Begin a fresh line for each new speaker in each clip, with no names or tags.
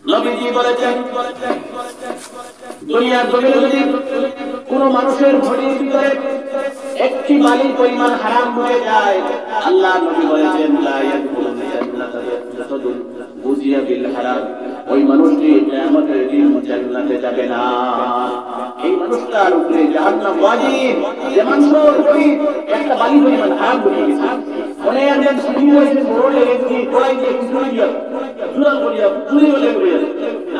নবীজি বলেছেন দুনিয়ার জমিনে যদি কোন মানুষের ঘড়ির ভিতরে একটি বালির পরিমাণ হারাম হয়ে যায়, আল্লাহ নবী বলেছেন লা ইয়াদখুলুল জান্নাতা ইয়াদখুলুল বুজিয়া বিল হারাম, ওই মানুষটি কিয়ামতের দিন জান্নাতে যাবে না। এই মানুষটার উপরে জাহান্নাম ওয়াজিব। যে মানুষের ঘড়ি একটা বালি পরিমাণ হারাম হয়ে গেছে, অনেক একজন শুনি হয়েছে বড় লেগেছি পড়াই দিয়ে কুকুরে দিয়া জুরাল করিয়া চুরি হলে করিয়া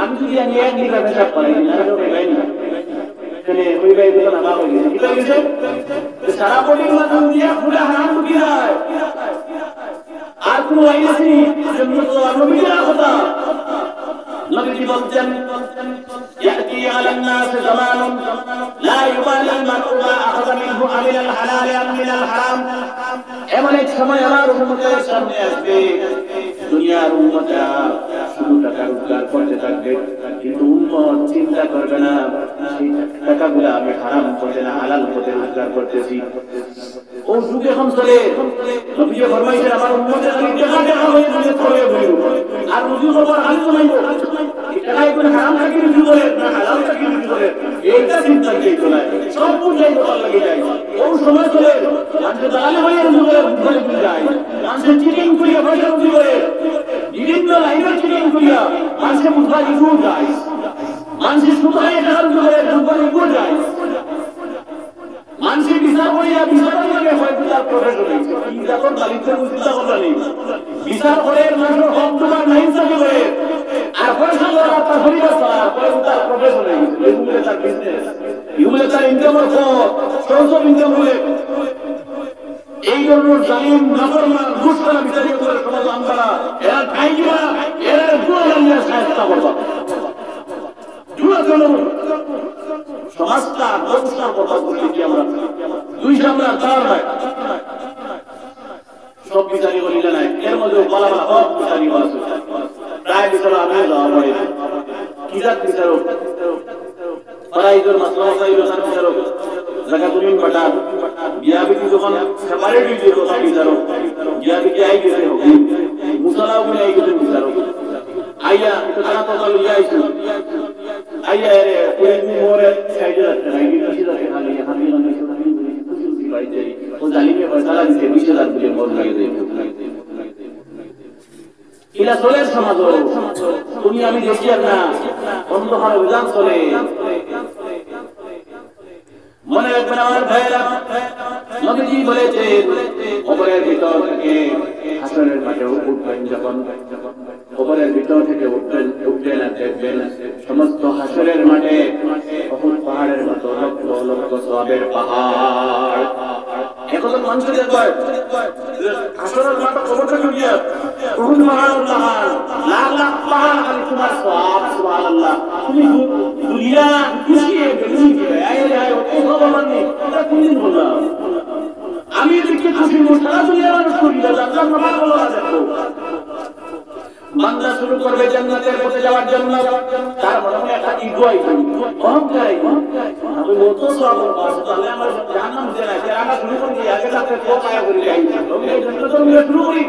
আমি যদি আমি এক লিখা পেশাব করাই না ওই ভাই দুটো না বাবা গেছে কি গেছে সারা পরিবার মাধ্যম দিয়া পুরা হারাম ঢুকি যায়। আর কোনো আইন আছে জন্য তো নবীরা কথা নবীজি বলছেন ইয়াতি আলা الناس زمان لا يبالي المرء ما اخذ منه من الحلال ام من الحرام। এমন এক সময় আমার উম্মতের সামনে আসবে, দুনিয়ার উম্মতরা শুধু টাকা রোজগার করতে থাকবে, কিন্তু উম্মত চিন্তা করবে না সেই টাকাগুলো আমি হারাম পথে না হালাল পথে রোজগার করতেছি। ও যুগ এখন চলে, নবীজি ফরমাইছেন আমার উম্মতের আমি টাকা হয়ে নিয়ে চলে বলিব আর রুজু খবর হাল শোনাইব, টাকা কোন হারাম থাকি রুজু করে না হালাল থাকি রুজু করে, এইটা চিন্তা করে চলে সব বুঝাই বল লাগে যায়। ও সময় চলে মানুষ দালালি হয়ে রুজু করে ঘরে ভুলে যায়, মানুষ চিটিং করিয়া পয়সা রুজু করে বিভিন্ন লাইনের চিটিং করিয়া মানুষ মুঠা ইগু যায়, মানুষ সুতায় টাকা রুজু করে দুবার ইগু যায়, মানুষ বিচার করিয়া বিচার করে হয়তো তার প্রফেশন হয়েছে কি যখন দালিত্বের চিন্তা করতে নেই বিচার করে মানুষের হক তোমার নাই চাকরি করে আর পয়সা করা তার শরীর তার প্রফেশন হয়েছে, এগুলো তার বিজনেস, এগুলো তার ইনকামের সোর্স অফ ইনকাম বলে। এই ধরনের জালিম নাফরমান ঘুষখোর বিচারিক করে সমাধান করা এরা খাই কিনা এরা জুয়া জানিয়ে চেষ্টা করবা জুয়া চলুন সমাজটা সংস্কার কথা বলছি আমরা দুই সামলার তার নাই সব বিচারি বলিল নাই এর মধ্যে বলা বলা সব বিচারি বলা প্রায় বিচার আমি যাওয়া পড়ে কি জাত বিচারক পড়াইজোর মাসলা মাসাইল সার বিচারক জায়গা তুমি পাটা বিয়া বিটি যখন সেপারেট হয়ে যেত তার বিচারক বিয়া বিটি আই গেছে মুসালাও গুলো আই গেছে বিচারক আইয়া তো তারা তো লইয়া আইছে আইয়া রে ওই মোরে সাইডে রাখতে নাই কিছু রাখে খালি আমি আমি খুশি পাই যাই ও জালিমে ফয়সালা দিতে 20000 বলে মোর লাগে দেই ইলা চলে সমাজ তুমি আমি দেখি আর না অন্ধকার অভিযান চলে। মনে রাখবেন আমার ভাইরা নবীজি বলেছেন কবরের ভিতর থেকে হাসরের মাঠে উঠবেন, যখন কবরের ভিতর থেকে উঠবেন আর দেখবেন সমস্ত হাসরের মাঠে উহুদ পাহাড়ের মতো লক্ষ লক্ষ সওয়াবের পাহাড়। এখন মানুষ দেখবে হাসরের মাঠে কবর থেকে গিয়ে উহুদ পাহাড় লাখ লাখ পাহাড় খালি তোমার সওয়াব সুবহানাল্লাহ। তুমি দুনিয়া খুশি বেশি আয় আয় ও খবর মানে এটা কোনদিন বললাম আমি দেখতে খুশি সারা দুনিয়ার মানুষ করি আল্লাহ নামাজ বলো না দেখো বান্দা শুরু করবে জান্নাতের পথে যাওয়ার জন্য, তার মনে একটা ইগো আইছে অহংকার আইছে আমি বলতো সব তাহলে আমার জান্নাত দেনা কেরানা শুরু করে দিয়ে আগে তাকে তো পায়া করে যাই আমি এই জন্য তো আমি শুরু করি।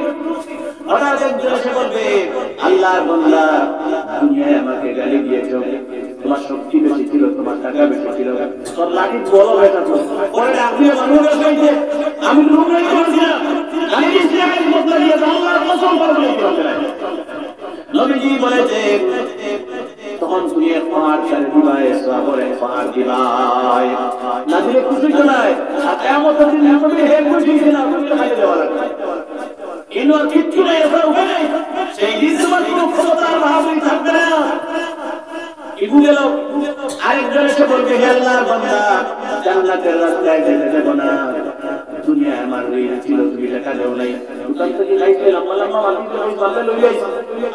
হঠাৎ একজন এসে বলবে আল্লাহর বান্দা দুনিয়ায় আমাকে গালি দিয়েছো, তোমার শক্তি বেশি ছিল, তোমার টাকা বেশি ছিল, তোর লাঠি বড় হয়ে থাকো পরে আপনি মানুষ হয়েছে আমি লোক নাই করেছি না আমি ইসলামের বদলা দিয়ে আল্লাহর কসম করে বলতে না। নবীজি বলেছেন তখন তুমি পাহাড় ছেড়ে দিবাই সাবরে পাহাড় দিবাই না দিলে খুশি তো নাই আর কেমন দিন তুমি হে খুশি না তুমি খাইতে দেওয়া লাগবে ইনো কিচ্ছু নাই এসব ওখানে সেই দিন তোমার কোনো ক্ষমতার ভাবই থাকবে না। ইবু গেল আরেকজন এসে বলবে হে আল্লাহর বান্দা জান্নাতের রাস্তায় যেতে দেব না, দুনিয়া আমার ঋণ ছিল তুমি টাকা দেও নাই, দোকান থেকে খাইতে লম্বা লম্বা মাটি ওই বান্দা লই যাই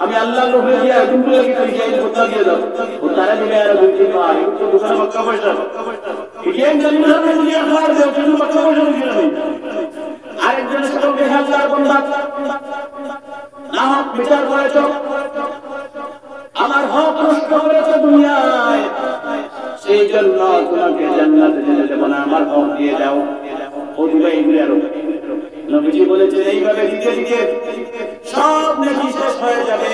আমি আল্লাহর লোভে দিয়া তুমি লাগি তুই যাই কথা দিয়ে দাও ও তারা দিবে আর দুই দিন পর একটু দোকানে মক্কা পয়সা এই জান্নাতের দুনিয়া খাওয়ার দেও কিন্তু মক্কা পয়সা দিবে না। আরেকজন এসে বলবে হে আল্লাহর বান্দা না হক বিচার করেছো, আমার হক নষ্ট করেছো দুনিয়ায়, সেই জন্য তোমাকে জান্নাতে যেতে দেব না, আমার হক দিয়ে দাও। ও দিবে এগুলি আরো নবীজি বলেছেন এইভাবে দিতে দিতে সব নেকি শেষ হয়ে যাবে।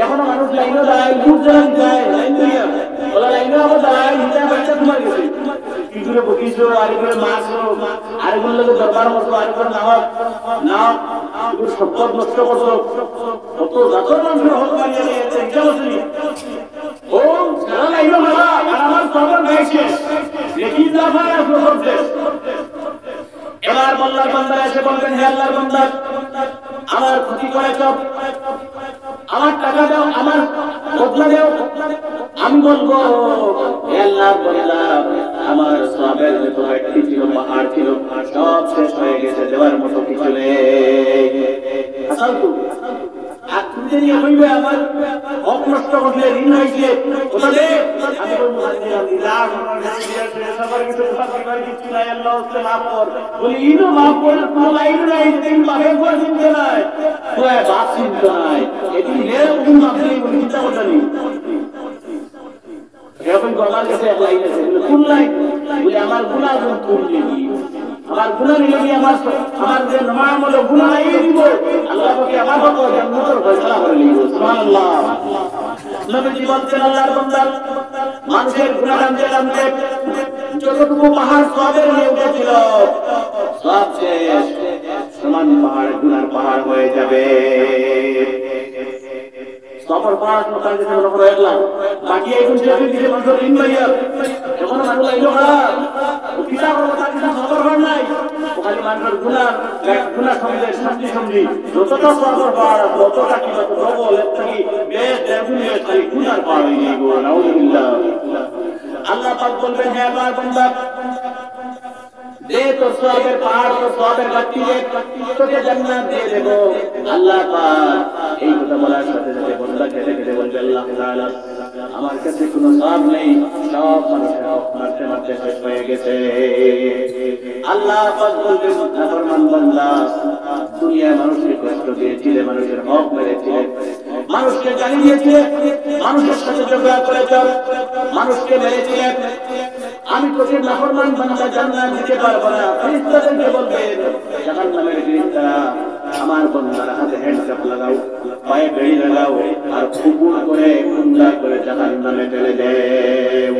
এখনো মানুষ মানুষ লাইনও দাঁড়ায়, দুধ জ্বালান যায়, লাইন দিয়া বলা লাইনও আবার দাঁড়ায়, হিসাব বাচ্চা তোমার গেছে কি করে বকিছো, আরেকবার মারছো, আরেকবার লোক দরবার মতো, আরেকবার নাও নাও সম্পদ নষ্ট করছো, কত জাতর মানুষের হক মারিয়া নিয়েছে, কেমন শুনি ও সারা লাইনও মারা আর আমার খবর গাইছে দেখি জাফার আসলো করছে। এবার আল্লাহর বান্দা এসে বলবেন, হে আল্লাহর বান্দা, আমার ক্ষতি করেছ, আমার টাকা দাও, আমার বদলা দাও। আমি বলবো, হে আল্লাহর বান্দা, আমার সওয়াবের যত ব্যক্তি ছিল, পাহাড় ছিল, সব শেষ হয়ে গেছে, দেওয়ার মতো কিছু নেই। আসল তো আপনি নিয়ে হইবে আমার হক নষ্ট করলে, ঋণ হয়েছে ওটা দে। আমি বলবো লাখ সবার কিছু কিছু নাই, আল্লাহ হচ্ছে মাফ কর। বলি ইনো মাফ করে কোনো লাইন নাই, যেদিন বাপের পর চিনতে নাই, বাপ চিনতে নাই, এদিন এরকম মাফ নেই বলে চিন্তা করতে নেই। এরকম আমার কাছে এক লাইন আছে, কোন লাইন? বলে আমার গুণা তুল নিবি, আমার গুণা নিবি, আমার যে নামামল গুণা নাই দিব, আল্লাহকে আমার হক জান্নাতের ফয়সালা করে নিব। সুবহানাল্লাহ। নবীজি বলছেন, আল্লাহর বান্দা, মানুষের গুনাহ জানতে জানতে যতটুকু পাহাড় সওয়াবের নিয়ে উঠেছিল, সব শেষ, সমান পাহাড় গুনার পাহাড় হয়ে যাবে। সবার পাহাড় মতার যেতে মনে করে একলাম বাকি এখন সেদিন দিতে মানুষ ঋণ পাইয়া যখন মানুষ লাইলো খারাপ পিতা করবো তার কিছু সবার পাহাড় নাই, ওখানে মানুষের গুণা সমিতির শান্তি সন্ধি যতটা সবার পাহাড় ততটা কি ডবল এর থেকে বেশ দেড়গুণ খালি গুনার পাহাড় হয়ে গিয়ে গো। নাউযুবিল্লাহ। আল্লাহ পাক বলবেন, হে আমার বান্দা, দে তোর সওয়াবের পাহাড়, তোর সওয়াবের গাছটি দে, তোকে জান্নাত দিয়ে দেব। আল্লাহ পাক এই কথা বলার সাথে সাথে বান্দা কেঁদে কেঁদে বলবে, আল্লাহ তাআলা, আমার কাছে কোনো সওয়াব নেই, সব মানুষের হক মারতে মারতে শেষ হয়ে গেছে। আল্লাহ পাক বলবেন, নাফরমান বান্দা, দুনিয়ায় মানুষকে কষ্ট দিয়েছিলে, মানুষের হক মেরেছিলে, মানুষকে গালি দিয়েছিলে, মানুষের সাথে ঝগড়া করেছ, মানুষকে মেরেছিলে, আমি তোকে নাফরমান বান্দা জান্নাত দিতে পারবো না। ফেরেশতাদেরকে বলবেন, জাহান্নামের ফেরেশতারা, আমার বান্দার হাতে হ্যান্ডকাপ লাগাও, পায়ে বেড়ি লাগাও, আর কুকুর করে কুন্ডা করে জাহান্নামে ফেলে দেও।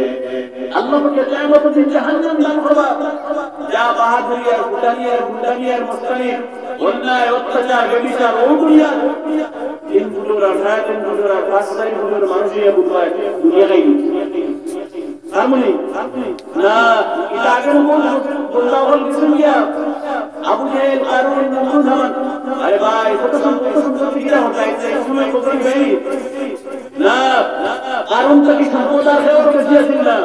আল্লাহ বলে, কিয়ামতের দিন জাহান্নাম দান করবা, যা বাহাদুরি আর গুন্ডামি আর মস্তানি, অন্যায় অত্যাচার ব্যভিচার ও দুনিয়া তিন ফুটোর আর সাড়ে তিন ফুটোর আর 5-4 ফুটোর মানুষই বুঝবায় দুনিয়া খাই তার মানে না, এটা আগের বললা হল কিছু গিয়া আবু জেহেল কারুন নমরুদ হামান, আরে ভাই কত সম্পত্তি কিরা হচ্ছে এই সময় কত ভাই না, কারণ তো কি সম্পদ আর দেওয়ার বেশি আছিল না।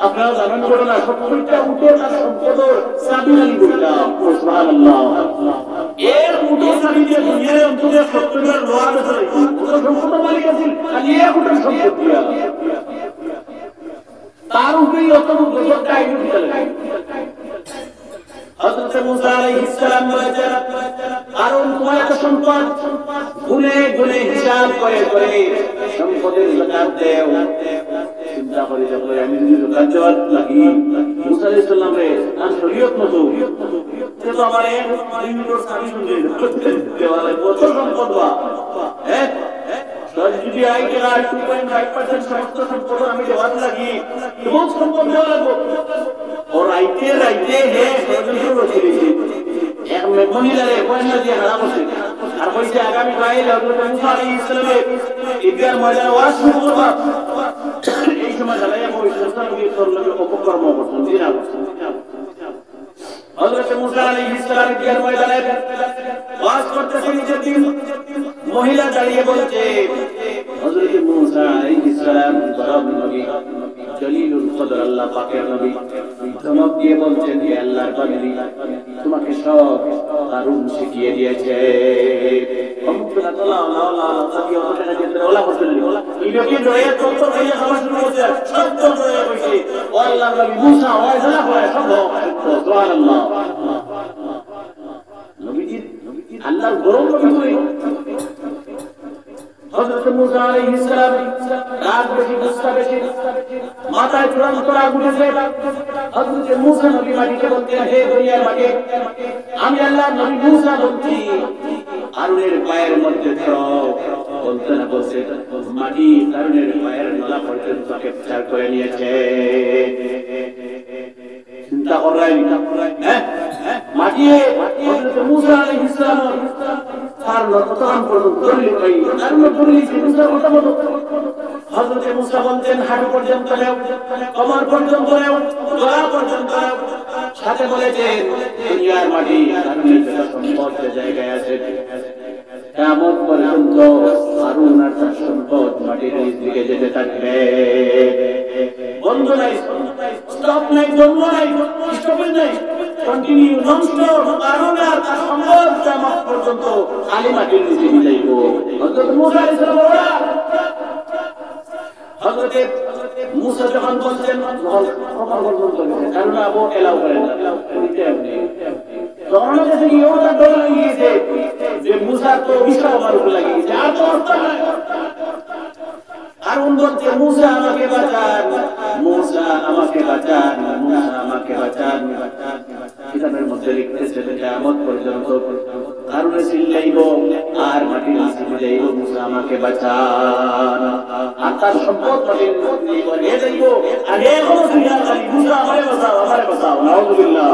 আপনারা জানেন বলো না, 70টা উঠে তার সম্পদের চাবি নালি করলাম। সুবহানাল্লাহ। এর উঠে চাবি দিয়ে দুনিয়ার অন্তরে 70টার লোহা বেচে রাখি, ওটা সম্পদের মালিক আছিল, খালি এক উঠে সম্পদ দিয়া তার উপরেই অত গজবটা আইন দিতে লাগে। হযরত মুসা আলাইহিস সালাম বলেছেন, কারণ তোমার এত সম্পদ, গুনে গুনে হিসাব করে করে সম্পদের যাকাত দেও। চিন্তা করে যখন আমি যদি যাকাত দেওয়ার লাগি, মুসা আলাইহিস সালাম রে আর শরীয়ত মতো সে তো আমার এক মিনিটের সাবি শুনলে দেওয়ালে কত সম্পদ বা হ্যাঁ যদি আই কে আর 2.5% সমস্ত সম্পদ আমি দেওয়ার লাগি, এবং সম্পদ দেওয়া লাগবো। और आइते হে সরজনপুর রয়েছে এক মহিলারে পয়সা দিয়ে হারা করছে, আর কইছে আগামী কাল হযরত মুসা আলাইহিস সালামের ঈদগাহ ময়দানে ওয়াজ শুরু করবা। এই সময় জ্বালাইয়া পবিত্র নবী সাল্লাল্লাহু অপকর্ম করছেন, জিনা করছেন। হযরত মুসা আলাইহিস সালাম ঈদগাহ ময়দানে ওয়াজ করতেছেন, নিজের দিন মহিলা দাঁড়িয়ে বলছে, হযরত মুসা আলাইহিস সালাম বড় নবী, জলিলুল কদর, আল্লাহ পাকের নবী, ধমক দিয়ে বলছেন, হে আল্লাহর বান্দী, তোমাকে সব কারুন শিখিয়ে দিয়েছে। আল্লাহর গরম নবী হযরত মুসা আলাইহিস সালাম রাগ বেশি, গুসা বেশি, মাথায় চূড়ান্ত রাগ উঠেছে। হযরত মুসা নবী মাটিকে বলতেন, হে দুনিয়ার মাটি, আমি আল্লাহর নবী মুসা বলছি, হারুনের পায়ের মধ্যে ধরো। বলতে বলছে না বলছে মাটি কারণের পায়ের নলা পর্যন্ত ক্যাপচার করে নিয়েছে। চিন্তা করাই হ্যাঁ মাটি হযরত মূসা আলাইহিস সালাম তার লতকান পর্যন্ত দলিল কই কারণ দলিল মুসা কথা বলো। হযরত মূসা বলতেন হাঁটু পর্যন্ত নেও, কমর পর্যন্ত নেও, গলা পর্যন্ত নেও। সাথে বলেছেন দুনিয়ার মাটি কারণের যত সম্পদ যে জায়গায় আছে কিয়ামত পর্যন্ত হারুন আর তার সম্পদ মাটির নিচ দিকে যেতে থাকবে। বন্ধ নাই, স্টপ নাই, বন্ধ নাই, স্টপেজ নাই, কন্টিনিউ নন স্টপ। হারুন আর তার সম্পদ কিয়ামত পর্যন্ত খালি মাটির নিচে যাইব। হযরত মূসা আলাইহিস সালাম হযরত মূসা যখন বলছেন কমর পর্যন্ত কারণ আবু এলাও করেন না তখন কাছে কি ওটা ডর লাগিয়েছে যে মূসা তো বিশাল আমার উপর লাগিয়েছে আর তো অর্থ নাই। হারুন বলছে মূসা আমাকে বাঁচান, মূসা আমাকে বাঁচান, মূসা আমাকে বাঁচান। কিতাবের মধ্যে লিখতেছে কিয়ামত পর্যন্ত হারুনে চিল্লাইব আর মাটির নিচে যাইব মূসা আমাকে বাঁচান। আর তার সম্পদ মাটির নিচে নিয়ে যাইব আর এখনো চিল্লায় খালি মূসা আমারে বাঁচাও, আমারে বাঁচাও। নাউযুবিল্লাহ।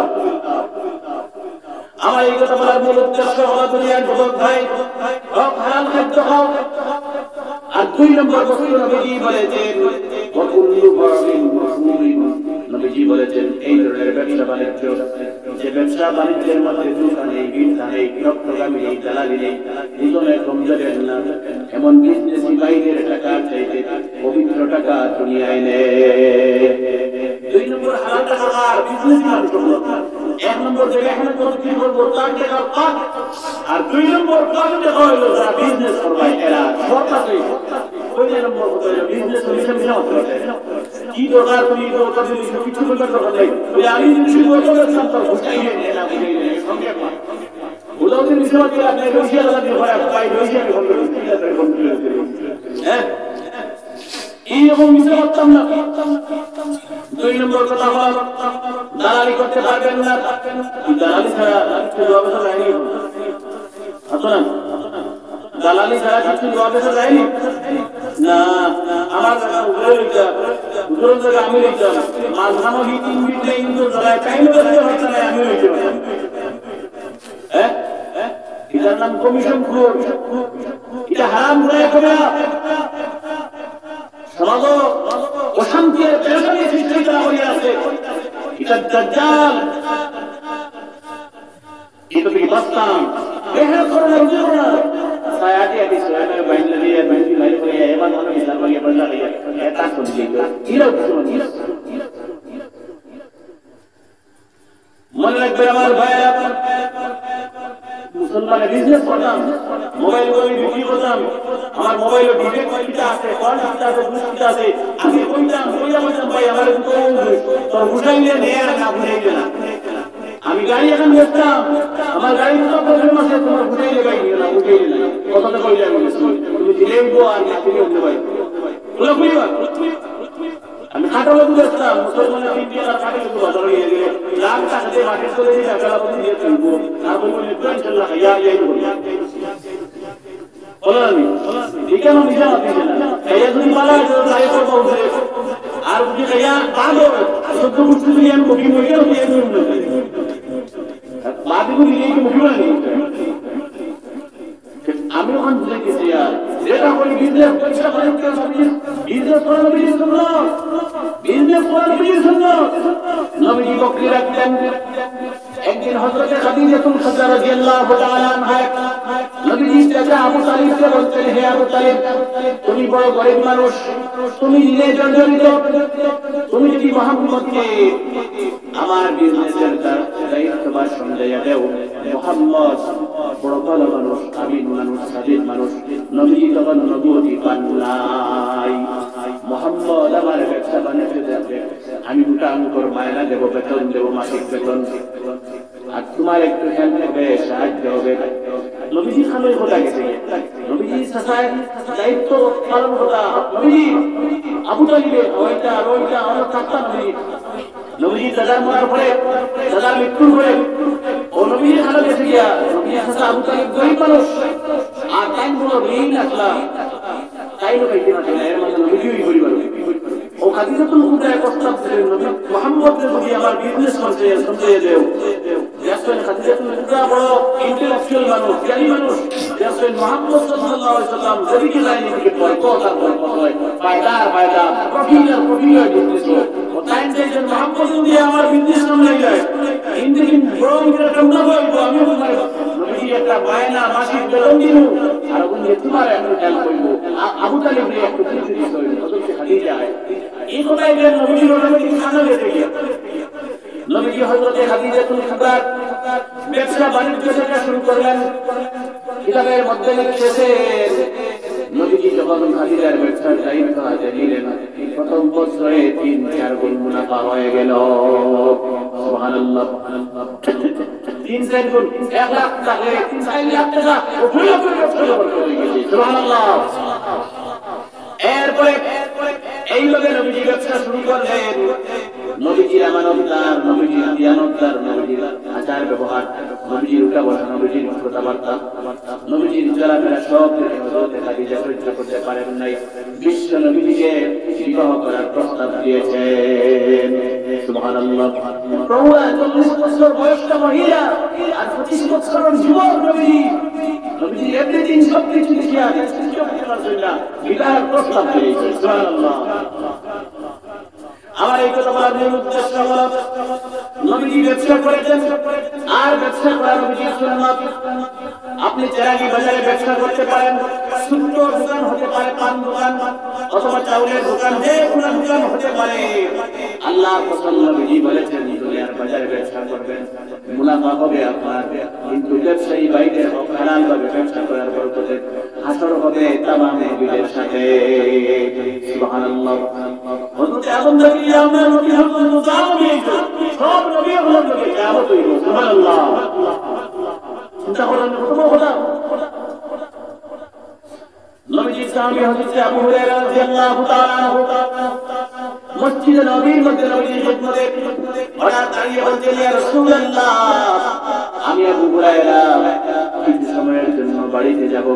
আমার এই কথা বলার মূল উদ্দেশ্য হলো দুনিয়ার যুবক ভাই হারাম খাদ্য খাও। আর 2 নম্বর বস্তু নবীজি বলেছেন ওয়াকুল্লু বারিন মাসমুমিন। নবীজি বলেছেন এই ধরনের ব্যবসা বাণিজ্য যে ব্যবসা বাণিজ্যের মধ্যে দুটা নেই, বিদ্যা নেই, প্রোগ্রামি নেই, দালালি নেই, দুজনে কমজোরের না, এমন বিজনেসি বাইরের টাকা চাইতে পবিত্র টাকা দুনিয়ায় নেই। 2 নম্বর হালাল টাকা আর বিজনেস মানুষ। 1 নম্বর যে এখানে তদবির করবো তার টাকা পাক, আর 2 নম্বর কাজ টাকা হইলো যারা বিজনেস করবে এরা সরকারি। 2 নম্বর হলো বিজনেস মিশন কি দরকার তুমি তো তদবির কিছু করতে দরকার নেই। ওই আমি যদি শুরু করতে চান তো বুঝাই নেই না বুঝাই নেই সঙ্গে পা ওটাও যদি মিশন করে আপনি রশিয়া লাগবে হয় পাই রশিয়া বন্ধ করে হ্যাঁ এইরকম মিশন করতাম না। 2 নম্বর কথা হলো দালালি করতে পারবেন না। দালালি ছাড়া কিছু ব্যবসা যায়নি আতো না, দালালি ছাড়া কিছু ব্যবসা যায়নি না। আমার দুজন জায়গা আমি লিখতাম মাঝখানো হি 3 মিনিট নেই কিন্তু জায়গায় টাইম করতে হচ্ছে না আমি লিখতে পারতাম। হ্যাঁ এটার নাম কমিশন খোর। এটা হারাম গুনাহ কবিরা। সমাজ অশান্তি আর পেরেশানি সৃষ্টি করা হয়ে আছে। এটা দাজ্জাল। এটা থেকে বাঁচতাম এহে করোনা রুজু করোনা সায়াটি আদি সোয়ানা বাইন্ডা দিয়ে বাইন্ডি লাইফ করে এবার মনে বিশাল ভাগে বললা হইয়া এটা কোন দিক ইরা শুনুন মনে রাখবে আমার ভাইরা মুসলমানের বিজনেস করতাম, মোবাইল করে বিক্রি করতাম। আমার মোবাইলে ডিটেক্ট কিটা আছে, কল কিটা আছে, বুঝ কিটা আছে। আমি কইতাম ভাই আমার তোর বুঝাইলে নেই আর না বুঝাইলে না। আমি গাড়ি এখন বেচতাম, আমার গাড়ি তো প্রবলেম আছে, তোমার বুঝাইলে ভাই না বুঝাইলে না। কথাটা কইলে আমি তুমি দিলেই গো আর না দিলে উঠতে ভাই বলে কইবা। আমি খাটালো বেচতাম, মুসলমানের 3 টাকা খাটালো তো বাজারে নিয়ে গেলে লাখ টাকা দিয়ে মার্কেট করে দিয়ে টাকা পয়সা দিয়ে তুলবো আর বলবো ইনশাআল্লাহ ইয়া ইয়াই বলি বলো আমি ঠিক আছে আমি জানা দিই না এই যদি মালা তাই করব আর যদি ইয়া পাগল সত্য বুঝতে দিয়ে আমি কবি মই কেন দিয়ে দেব বাদিগো নিয়ে কি মুখি বলি আমি ওখান বুঝে গেছি আর যেটা বলি বিজনেস পয়সা করে বিজনেস করা নবীর সুন্নাত, বিজনেস করা নবীর সুন্নাত। নবীজি বকরি রাখতেন। একদিন হযরত খাদিজাতুল কুবরা রাদিয়াল্লাহু তাআলা আনহা নবীজি চাচা আবু তালিবকে বলতেন, হে আবু তালিব তুমি বড় গরিব মানুষ, তুমি নিজে জর্জরিত, তুমি যদি মুহাম্মদকে আমার বিজনেসের দায়িত্বভার সমঝাইয়া দেও। মুহাম্মদ বড় ভালো মানুষ, আমিন মানুষ, সাদিক মানুষ। নবীজি তখন নবুয়তি পান নাই। মুহাম্মদ আমার ব্যবসা বাণিজ্য দেখবে, আমি 2টা অঙ্কর মায়না দেব, বেতন দেব, মাসিক বেতন, আর তোমার একটু হেল্প হবে, সাহায্য হবে। নবীজি খামের কথা গেছে, নবীজি সাসায় দায়িত্ব পালন কথা। নবীজি আবু তালিবের ওইটা আমরা থাকতাম। নবীজি দাদার মরার পরে, দাদার মৃত্যুর পরে ও নবীজি খানা গেছে গিয়া। নবীজি সাসা আবু তালিব গরিব মানুষ আর টাইম গুলো ঋণ আসলাম খাইলো খাইতে না এর মধ্যে নবীই পরিবার ও খাদিজাতুল কুবরা প্রস্তাব দিলেন নবী মুহাম্মদ যদি আমার বিজনেস করতে শুনতে দেও দেখেন খাদিজাতুল কুবরা বড় ইন্টেলেকচুয়াল মানুষ জ্ঞানী মানুষ দেখেন মুহাম্মদ সাল্লাল্লাহু আলাইহি সাল্লাম যেদিকে লাইনে দিকে বরকত আর বরকত হয় ফায়দা প্রফিট বিজনেস ও টাইম দেন মুহাম্মদ যদি আমার বিজনেস নাম নাই যায় ইন্ডিয়ান বড় করে তোমরা বলবো আমি তোমার নবী একটা বায়না মাসিক বেতন দিব আর উনি তোমার একটু হেল্প করব আবু তালিব রে একটু কিছু দিতে হবে হযরত খাদিজা এই কথাই বলেন নবীর নবী খানা দিতে গিয়ে নবী হযরত খাদিজাতুল কুবরা ব্যবসা বাণিজ্য থেকে শুরু করলেন কিতাবের মধ্যে লিখেছে নবীজি যখন খাদিজার ব্যবসার দায়িত্ব হাতে নিলেন প্রথম বছরে 3-4 গুণ মুনাফা হয়ে গেল সুবহানাল্লাহ 3-4 গুণ 1 লাখ টাকা 3-4 লাখ টাকা উপরে হয়ে গেছে সুবহানাল্লাহ এরপরে এই লোকে নবীজি ব্যবসা শুরু করলেন নবীজির আমানতদার নবীজির দিয়ানতদার নবীজির আচার ব্যবহার নবীজির উঠা বসা নবীজির কথাবার্তা নবীজির চলাফেরা সব থেকে হযরত খাদিজা সহ্য করতে পারেন নাই বিশ্ব নবীজিকে বিবাহ করার প্রস্তাব দিয়েছেন সুবহানাল্লাহ 40 বছর বয়স্ক মহিলা আর 25 বছরের যুবক নবীজি এভরিথিং সব কিছু দেখিয়া বিবাহের প্রস্তাব দিয়েছেন সুবহানাল্লাহ আমার এই কথা বলার মূল উদ্দেশ্য হলো নবীজি ব্যবসা করেছেন আর ব্যবসা করা নবীজির সুন্নাত আপনি চেরাগি বাজারে ব্যবসা করতে পারেন ছোট্ট দোকান হতে পারে পান দোকান অথবা চাউলের দোকান যে কোনো দোকান হতে পারে আল্লাহর কসম নবীজি বলেছেন দুনিয়ার বাজারে ব্যবসা করবেন মুনাফা হবে আপনার কিন্তু ব্যবসায়ী বাইরে হালাল ভাবে ব্যবসা করার বরকতে হাসর হবে তামাম নবীদের সাথে সুবহানাল্লাহ হযরত আদম নবী আমার নবী হযরত মুসা নবী সব নবী হলো নবী কিয়ামত হইল সুবহানাল্লাহ চিন্তা করেন কত কথা নবীজি সাহাবী হযরত আবু হুরায়রা রাদিয়াল্লাহু তাআলা আনহু মসজিদে নববীর মধ্যে নবীজির খিদমতে হঠাৎ দাঁড়িয়ে বলছেন ইয়া রাসূলুল্লাহ আমি আবু হুরায়রা কিছু সময়ের জন্য বাড়িতে যাব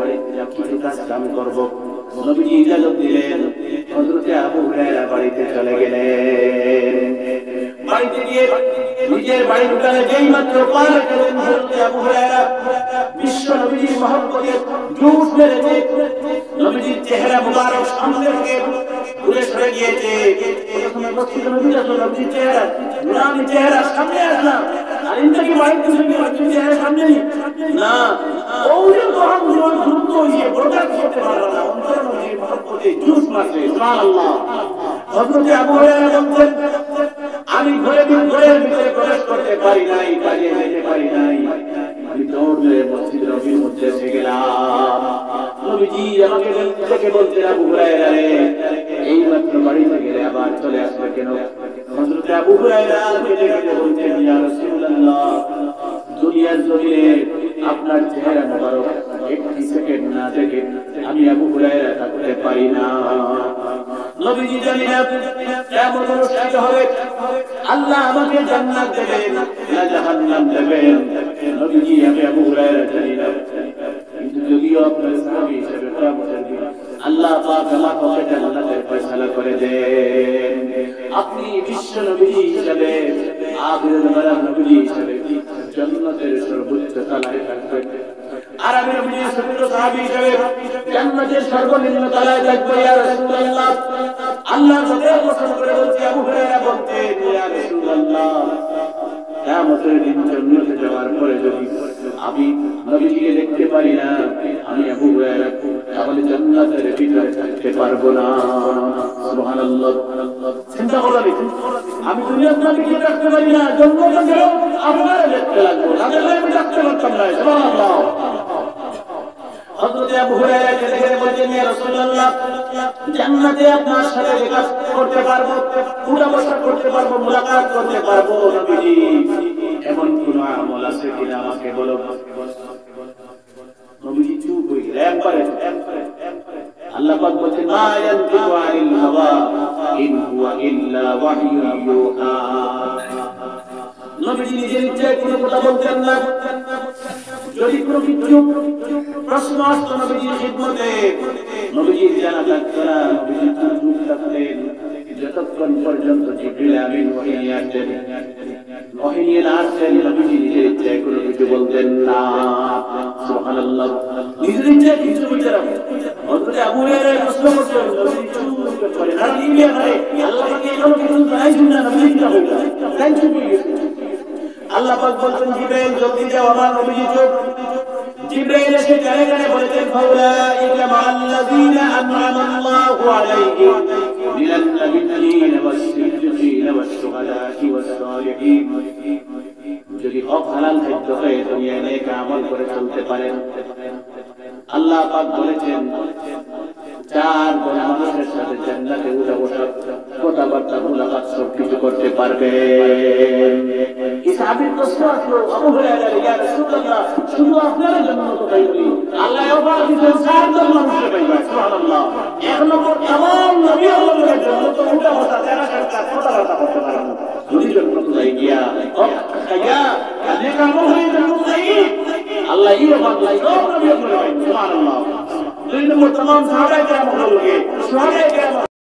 কিছু কাজ করব নবীজি ইজাজত দিলেন হযরত আবু হুরায়রা বাড়িতে চলে গেলেন বাড়িতে গিয়ে নিজের বাড়ির উঠানে যেই মাত্র পা রাখলেন হযরত আবু হুরায়রা বিশ্ব নবীজির মহব্বতে জোশ মেরেছে নবীজির চেহারা মুবারক সামনে থেকে দূরে সরে গিয়েছে প্রথমে মসজিদে নবীজির চেহারা নুরানি চেহারা সামনে আসলাম আর ইনটাকে বাড়িতে নবীজির চেহারা সামনে না ওই মহব্বত দ্রুত ইয়ে প্রকাশ করতে পারলো না অন্তর নবীজির মহব্বতে জোশ মারছে সুবহানাল্লাহ হযরত আবু হুরায়রা বলেন আমি ঘরের ভিতরে প্রবেশ করতে পারি নাই কাজে যেতে পারি নাই আমি দৌড়ে মসজিদ নবীর মধ্যে এসে গেলাম নবীজি আমাকে দেখে বলতেন আবু হুরায়রা রে এই মাত্র বাড়িতে গেলে আবার চলে আসবে কেন হযরত আবু হুরায়রা আমাকে দেখে বলতেন ইয়া রাসূলুল্লাহ দুনিয়ার জমিনে আপনার চেহারা মোবারক একটি সেকেন্ড না দেখে আমি আবু হুরায়রা থাকতে পারি না নবীজি জানেন কিয়ামত অনুষ্ঠিত হবে আল্লাহ আমাকে জান্নাত দেবেন না জাহান্নাম দেবেন নবীজি আমি আবু হুরায়রা জানেন কিন্তু যদিও আপনার সাহাবী হিসেবে কিয়ামতের দিন আল্লাহ পাক আমাকে জান্নাতের ফয়সালা করে দেন আপনি বিশ্ব নবী হিসেবে আখিরের বেলা নবী হিসেবে জান্নাতের সর্বোচ্চ তলায় থাকবেন আর আমি নবীর ছোট সাহাবী হিসেবে জান্নাতের সর্বনিম্ন তলায় থাকবো ইয়া রাসূলুল্লাহ আল্লাহ তাআলা পছন্দ করে বলতে আবু হুরায়রা বলতেন ইয়া রাসূলুল্লাহ কিয়ামতের দিন জান্নাতে যাওয়ার পরে যদি আমি নবীকে দেখতে পারি না আমি আবু হুরায়রা তাহলে জান্নাতের ভিতরে থাকতে পারবো না সুবহানাল্লাহ চিন্তা করলেন আমি দুনিয়ার নবীকে দেখতে পারি না জান্নাতে গেলেও আপনারা দেখতে লাগবো না তাহলে আমি দেখতে পারতাম না সুবহানাল্লাহ হযরত আবু হুরায়রা দেখে বলেন ইয়া রাসূলুল্লাহ জান্নাতে আপনার সাথে দেখা করতে পারবো উঠা বসা করতে পারবো মুলাকাত করতে পারবো নবীজি এমন কোন আমল আছে কিনা আমাকে বলো নবীজি চুপ হয়ে গেলেন একবারে আল্লাহ পাক বলেন মা ইয়ানতিকু আনিল হাওয়া ইন হুয়া ইল্লা ওয়াহয়ুন ইউহা নবীজি নিজের ইচ্ছায় কোনো কথা বলতেন না যদি কোনো কিছু প্রশ্ন আসতো নবীজির খিদমতে নবীজির জানা থাকতো না, নবীজি চুপ থাকতেন যতক্ষণ পর্যন্ত জিবরিল আমিন ওহী নিয়ে আসতেন। ওহী নিয়ে আসতেন, নবীজি নিজের ইচ্ছায় কোনো কিছু বলতেন না। সুবহানাল্লাহ, নিজের ইচ্ছায় কিছু বলতেন না। হযরত আবু হুরায়রা প্রশ্ন করতেন, নবীজি চুপ করে, কারণ ইনি আমারে আল্লাহ পাক এখনো কিছু জানাইছেন না, নবীজি কি বলবেন, তাই চুপ হয়ে গেছে। আল্লাহ পাক বলতেন, জিবরাইল জলদি যাও, আমার নবীজি চুপ। জিবরাইল এসে গায়ে গায়ে বলেছেন, ফাউলাইকা মাআল্লাযীনা আন'আমা আল্লাহু আলাইহিম মিনান নাবিয়্যিনা ওয়াস-সিদ্দীকিনা ওয়াস-শুহাদা'i ওয়াস-সালিহিন। যদি হক হালাল খাদ্য হয়ে দুনিয়ায় নেক আমল করে চলতে পারেন, আল্লাহ পাক বলেছেন চার জন মানুষের সাথে জান্নাতে উঠা বসা, কথাবার্তা, মুলাকাত সবকিছু করতে পারবে। এই সাহাবীর প্রশ্ন আসলো, আবু হুরায়রা, ইয়া রাসূলুল্লাহ, শুধু আপনার জন্য তো তাই বলি, আল্লাহ অফার দিয়েছেন চার জন মানুষকে পাইবা। সুবহানাল্লাহ, এক নম্বর तमाम নবী আল্লাহর জন্য তো উঠা বসা, যারা কথাবার্তা করতে পারেন না, যদি জন্য তো যাই গিয়া হক খাইয়া নেক আমল হয়ে জন্য যাই আল্লাহ এই অফার দিয়েছেন সব নবী আল্লাহর। সুবহানাল্লাহ। দুই নম্বর तमाम সাহাবায়ে কেরাম হলো, সাহাবায়ে কেরাম